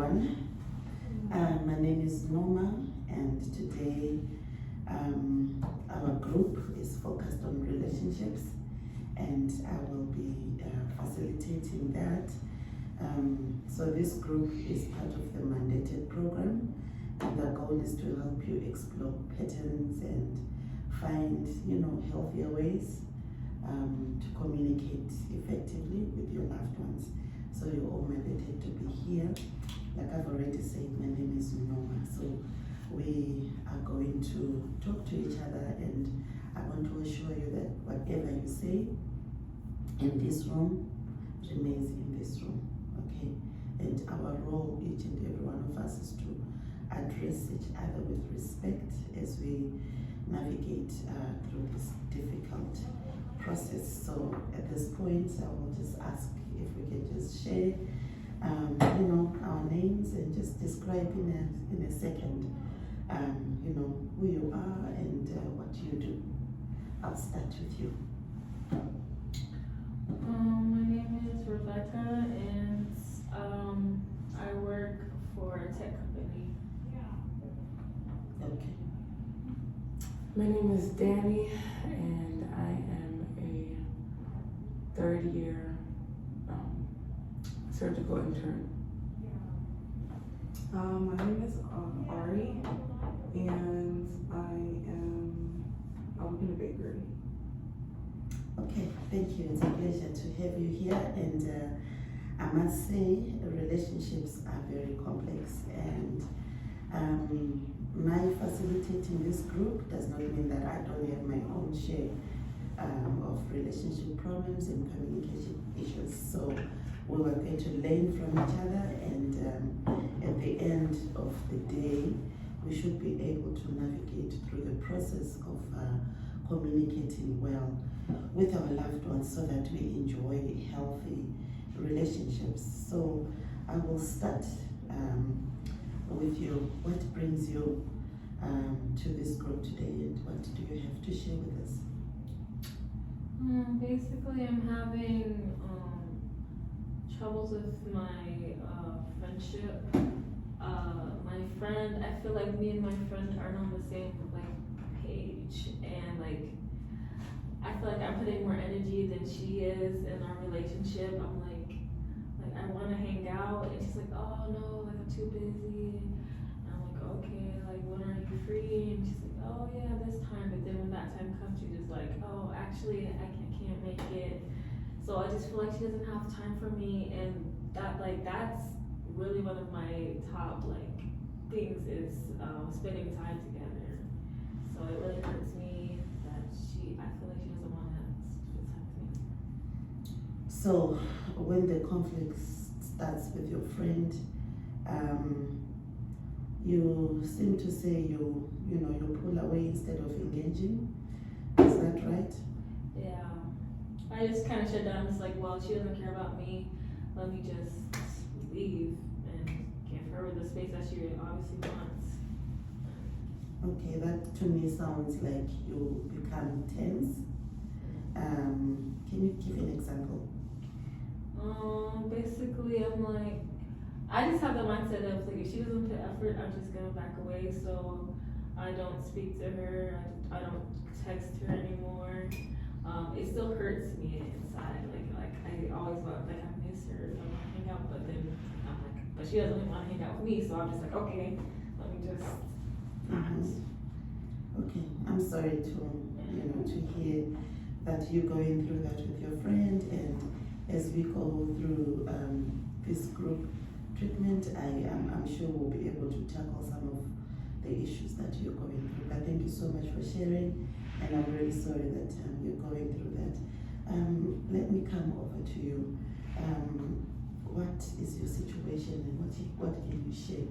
everyone. My name is Norma, and today our group is focused on relationships, and I will be facilitating that. So this group is part of the mandated program, and the goal is to help you explore patterns and find, healthier ways to communicate effectively with your loved ones. So you're all mandated to be here. Like I've already said, my name is Norma. So we are going to talk to each other, and I want to assure you that whatever you say in this room remains in this room, okay? And our role, each and every one of us, is to address each other with respect as we navigate through this difficult process. So at this point, I will just ask if we can just share, our names and just describe in a second, who you are and what you do. I'll start with you. My name is Rebecca, and I work for a tech company. Okay. My name is Danny, and I am a third-year surgical intern. My name is Ari, and I work in a bakery. Okay, thank you. It's a pleasure to have you here, and I must say relationships are very complex, and my facilitating this group does not mean that I don't have my own share of relationship problems and communication issues. So we were going to learn from each other, and at the end of the day, we should be able to navigate through the process of communicating well with our loved ones so that we enjoy healthy relationships. So I will start with you. What brings you to this group today, and what do you have to share with us? Basically, I'm having troubles with my friendship. My friend, I feel like me and my friend aren't on the same page, and I feel like I'm putting more energy than she is in our relationship. I'm like I want to hang out, and she's like, oh no, I'm too busy. And I'm like, okay, when are you free? And she's like, oh yeah, this time. But then when that time comes, she's just like, oh, actually, I can't make it. So I just feel like she doesn't have time for me, and that's really one of my top things is spending time together. So it really hurts me that I feel like she doesn't want to spend time with me. So when the conflict starts with your friend, you seem to say you pull away instead of engaging. Is that right? Yeah. I just kind of shut down. It's well, she doesn't care about me. Let me just leave and give her the space that she obviously wants. Okay, that to me sounds like you become tense. Can you give an example? Basically, I just have the mindset of if she doesn't put effort, I'm just gonna back away. So I don't speak to her. I don't text her anymore. It still hurts me inside. I always want, I miss her. I want to hang out, but then I'm but she doesn't really want to hang out with me. So I'm just okay, let me just. Okay, I'm sorry to hear that you're going through that with your friend, and as we go through this group treatment, I'm sure we'll be able to tackle some of the issues that you're going through. But thank you so much for sharing, and I'm really sorry that you're going through that. Let me come over to you. What is your situation, and what can you share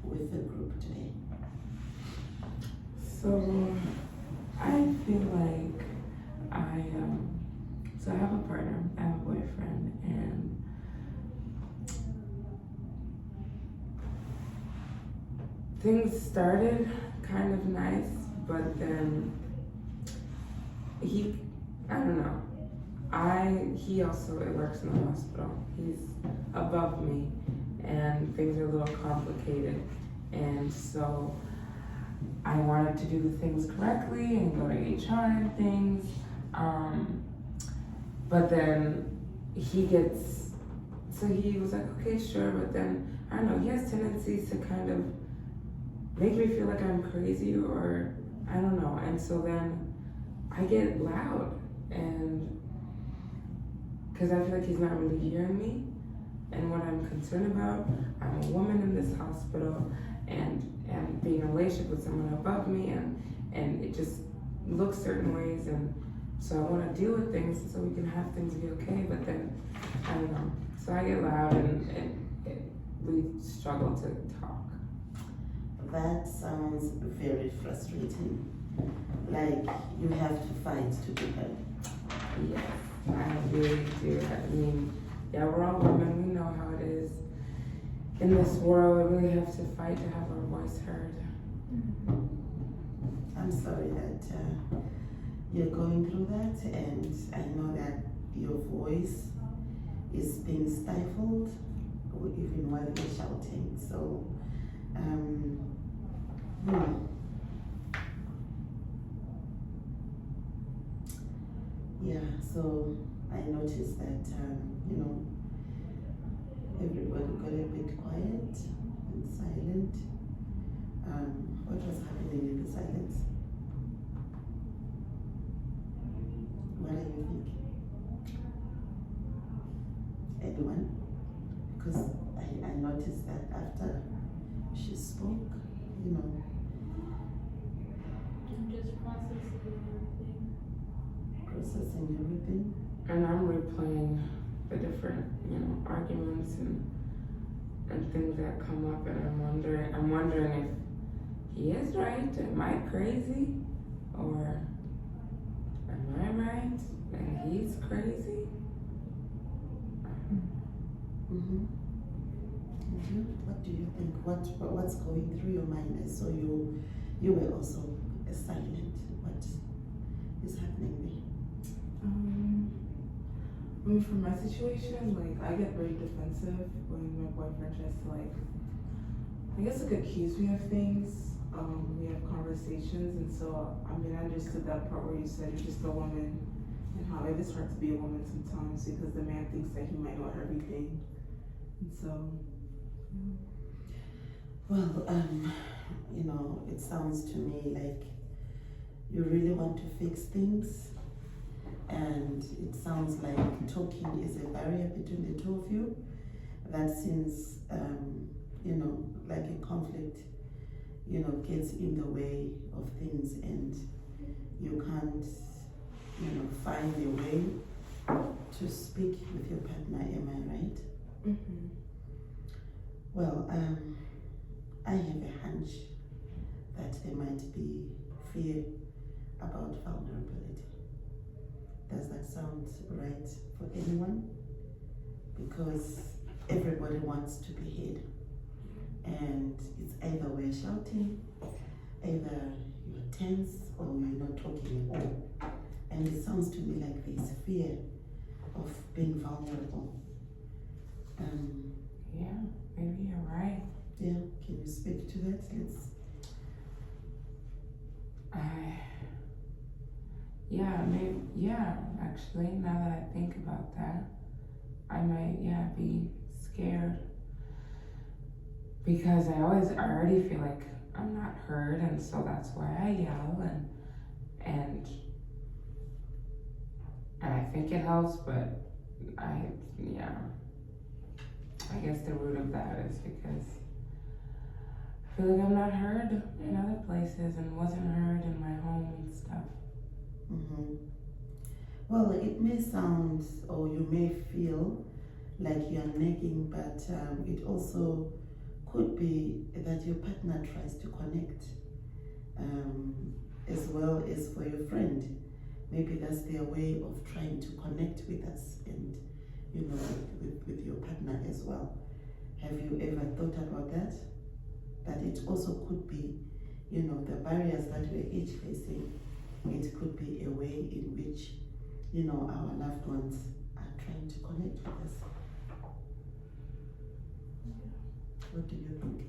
with the group today? So I feel like so I have a partner, I have a boyfriend, and things started kind of nice, but then I don't know, he also works in the hospital. He's above me, and things are a little complicated. And so I wanted to do the things correctly and go to HR and things. But then he was like, okay, sure, but then, I don't know, he has tendencies to kind of make me feel like I'm crazy or, I don't know. And so then I get loud, and because I feel like he's not really hearing me and what I'm concerned about. I'm a woman in this hospital, and being in a relationship with someone above me, and it just looks certain ways, and so I want to deal with things so we can have things be okay, but then, I don't know. So I get loud, and we struggle to talk. That sounds very frustrating. Like you have to fight to be heard. Yes, I really do. I mean, yeah, we're all women. We know how it is in this world. We really have to fight to have our voice heard. I'm sorry that you're going through that, and I know that your voice is being stifled, or even while you're shouting. So, yeah. So I noticed that everybody got a bit quiet and silent. What was happening in the silence? What are you thinking? Anyone? Because I noticed that after she spoke, I'm just processing everything. And I'm replaying the different, arguments and things that come up, and I'm wondering if he is right. Am I crazy? Or am I right and he's crazy? What do you think? What's going through your mind? I saw you were also silent. What is happening there? I mean, for my situation, like, I get very defensive when my boyfriend tries to, like, I guess, like, accuse me of things. We have conversations, and so, I mean, I understood that part where you said you're just a woman, and how it is hard to be a woman sometimes because the man thinks that he might know everything. And so, Well, it sounds to me like you really want to fix things, and it sounds like talking is a barrier between the two of you. That since, like a conflict, gets in the way of things, and you can't, find a way to speak with your partner. Am I right? Well, I have a hunch that there might be fear about vulnerability. Does that sound right for anyone? Because everybody wants to be heard, and it's either we're shouting, either you're tense, or you're not talking at all. And it sounds to me like there's fear of being vulnerable. Yeah, maybe you're right. Yeah, can you speak to that? Actually, now that I think about that, I might, be scared. Because I already feel like I'm not heard, and so that's why I yell, and I think it helps, but I guess the root of that is because I feel like I'm not heard in other places and wasn't heard in my home and stuff. Well, it may sound, or you may feel like you're nagging, but it also could be that your partner tries to connect, as well as for your friend. Maybe that's their way of trying to connect with us and, with your partner as well. Have you ever thought about that? That it also could be, the barriers that we're each facing, it could be a way in which, our loved ones are trying to connect with us. What do you think?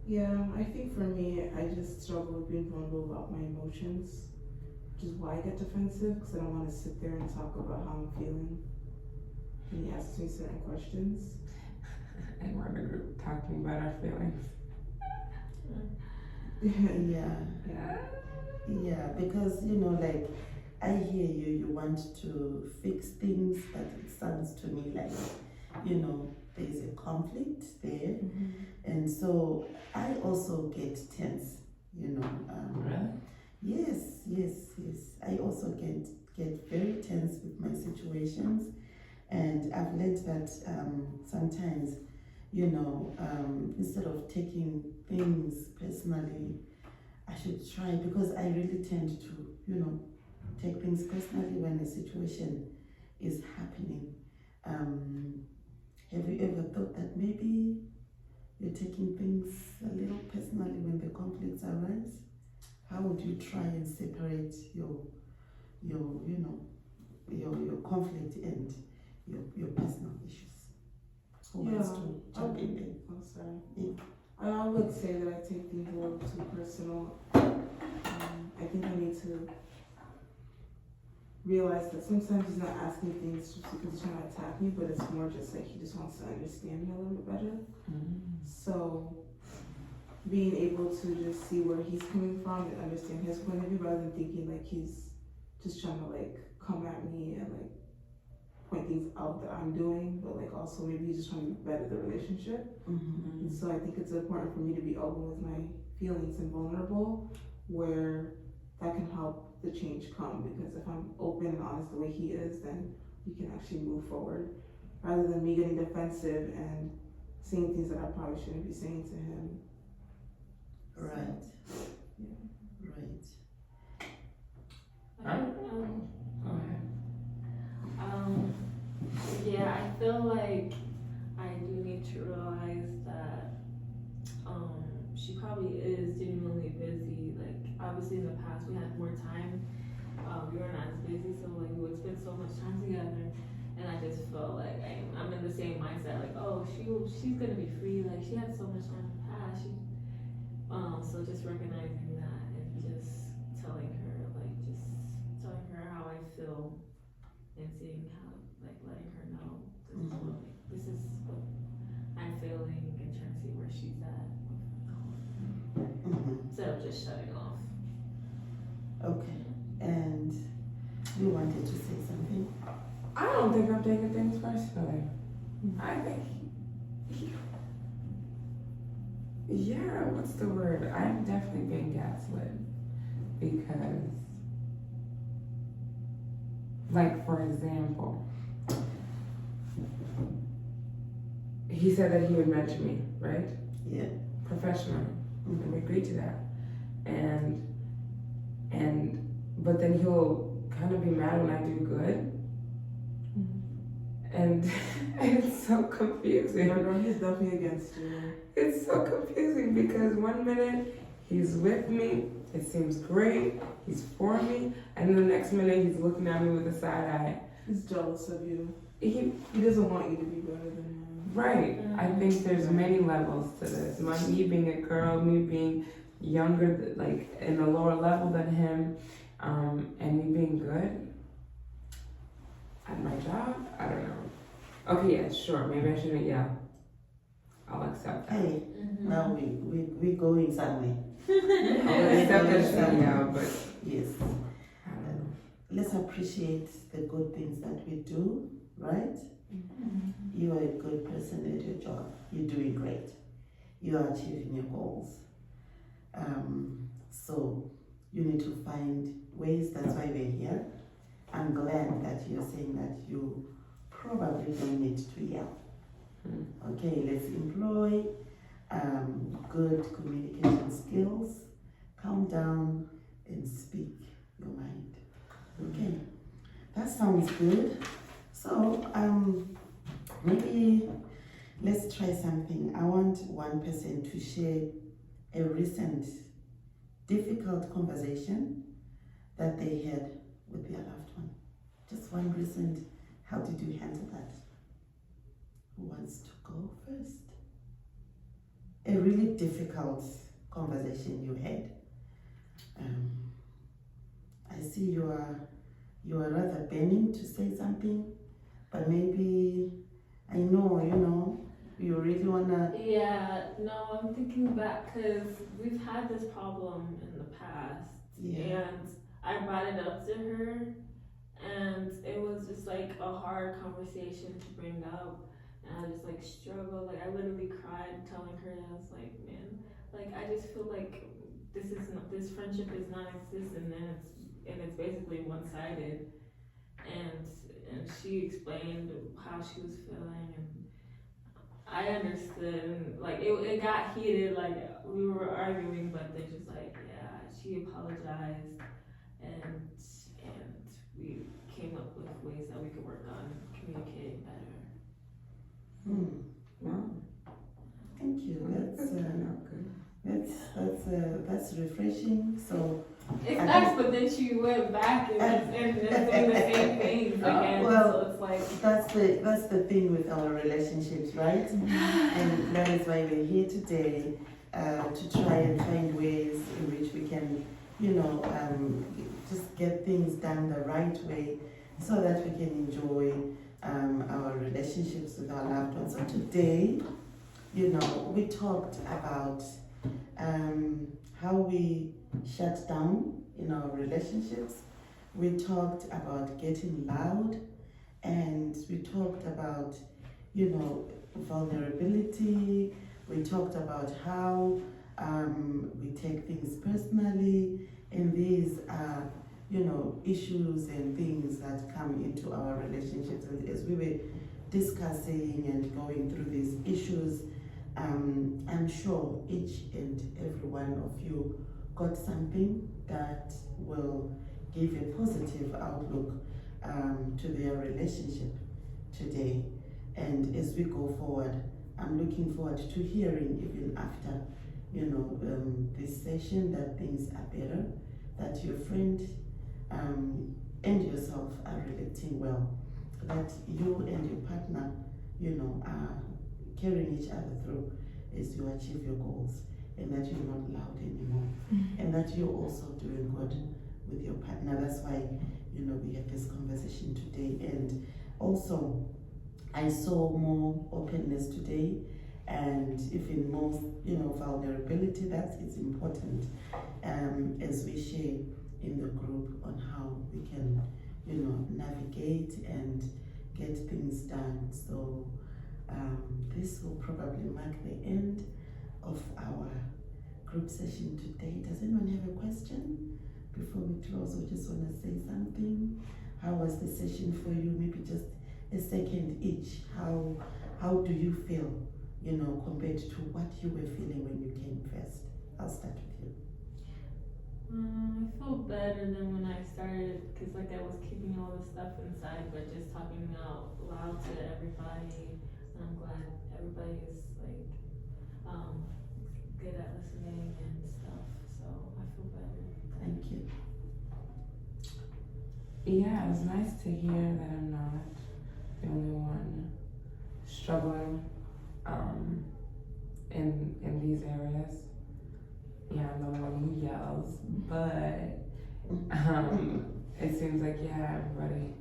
Yeah, I think for me, I just struggle with being vulnerable about my emotions, which is why I get defensive, because I don't want to sit there and talk about how I'm feeling. And he asks me certain questions. And we're in a group talking about our feelings. Yeah. Yeah, because like I hear you, you want to fix things, but it sounds to me like, there's a conflict there. And so I also get tense, Really? Yes. I also get very tense with my situations. And I've learned that sometimes, instead of taking things personally, I should try, because I really tend to, take things personally when a situation is happening. Have you ever thought that maybe you're taking things a little personally when the conflicts arise? How would you try and separate your conflict and your personal issues? Who wants to jump in there? Oh, sorry. Yeah. I would say that I take things a little too personal. I think I need to realize that sometimes he's not asking things just because he's trying to attack me, but it's more just like he just wants to understand me a little bit better. So being able to just see where he's coming from and understand his point of view, rather than thinking like he's just trying to like come at me and like point things out that I'm doing, but like also maybe he's just trying to better the relationship. And so I think it's important for me to be open with my feelings and vulnerable, where that can help the change come, because if I'm open and honest the way he is, then we can actually move forward, rather than me getting defensive and saying things that I probably shouldn't be saying to him. Right. Yeah. Right. Go ahead. Yeah, I feel like I do need to realize that she probably is genuinely busy. Like, obviously in the past we had more time. We weren't as busy, so like we would spend so much time together. And I just felt like I'm in the same mindset, like, oh, she's gonna be free. Like, she had so much time to pass. So just recognizing that and just telling her how I feel, and seeing how, like, letting her know this is what I'm feeling, and trying to see where she's at, instead of just shutting off. Okay. And you wanted to say something? I don't think I'm taking things personally. I think yeah, what's the word? I'm definitely being gaslit, because, like, for example, he said that he would mention me, right? Yeah. Professionally. And we agreed to that. But then he'll kind of be mad when I do good. And it's so confusing. He's definitely against you. It's so confusing, because one minute he's with me, it seems great, he's for me, and the next minute he's looking at me with a side eye. He's jealous of you. He doesn't want you to be better than him. Right. I think there's many levels to this. Me being a girl, me being younger, like in a lower level than him, and me being good at my job. I don't know. Okay, yeah, sure. Maybe I shouldn't yell. I'll accept that. Hey, now we going somewhere. I'll accept that I shouldn't yell, but Yes. I don't know. Let's appreciate the good things that we do, right? You are a good person at your job. You're doing great. You are achieving your goals. So you need to find ways. That's why we're here. I'm glad that you're saying that you probably don't need to yell. Okay, let's employ good communication skills. Calm down and speak your mind. Okay, that sounds good. So maybe let's try something. I want one person to share a recent difficult conversation that they had with their loved one. Just one recent. How did you handle that? Who wants to go first? a really difficult conversation you had. I see you are rather burning to say something, but maybe I know, you really wanna. Yeah, no, I'm thinking back because we've had this problem in the past, Yeah. and I brought it up to her, and it was just like a hard conversation to bring up, and I just like struggled. Like I literally cried telling her, and I was like, man, like I just feel like this friendship is non-existent, and it's basically one-sided, and she explained how she was feeling, and I understood, and like it got heated, like we were arguing, but then just like, yeah, she apologized, and we came up with ways that we could work on communicating better. Wow. Thank you. That's turned out good. That's refreshing. So It's I nice, think- but then she went back and doing the same things again, well, so it's like, that's the thing with our relationships, right? And that is why we're here today, to try and find ways in which we can, just get things done the right way, so that we can enjoy our relationships with our loved ones. So today, we talked about how we shut down in our relationships. We talked about getting loud, and we talked about, vulnerability. We talked about how we take things personally, and these are, issues and things that come into our relationships. And as we were discussing and going through these issues, I'm sure each and every one of you got something that will give a positive outlook to their relationship today. And as we go forward, I'm looking forward to hearing, even after this session, that things are better, that your friend and yourself are relating well, that you and your partner are carrying each other through as you achieve your goals, and that you're not loud anymore, and that you're also doing good with your partner. That's why we have this conversation today. And also I saw more openness today, and even more vulnerability. That is important as we share in the group on how we can navigate and get things done. So this will probably mark the end of our group session today. Does anyone have a question before we close, or just want to say something? How was the session for you? Maybe just a second each. How do you feel, compared to what you were feeling when you came first? I'll start with you. I feel better than when I started, because like I was keeping all this stuff inside, but just talking out loud to everybody. I'm glad everybody is like good at listening and stuff, so I feel better. Thank you. Yeah, it was nice to hear that I'm not the only one struggling in these areas. Yeah, I'm the only one who yells, but it seems like everybody.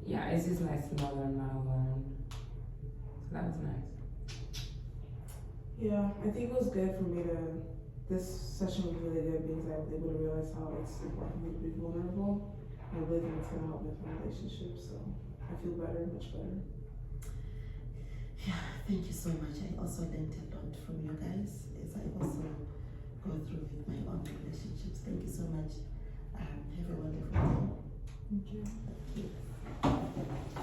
Yeah, it's just nice to know that I'm not alone. So that was nice. Yeah, I think it was good for me this session was really good because I was able to realize how it's important for me to be vulnerable. I really think it's gonna help with my relationship, so I feel better, much better. Yeah, thank you so much. I also learned a lot from you guys as I also go through with my own relationships. Thank you so much. Have a wonderful day. Thank you. Thank you.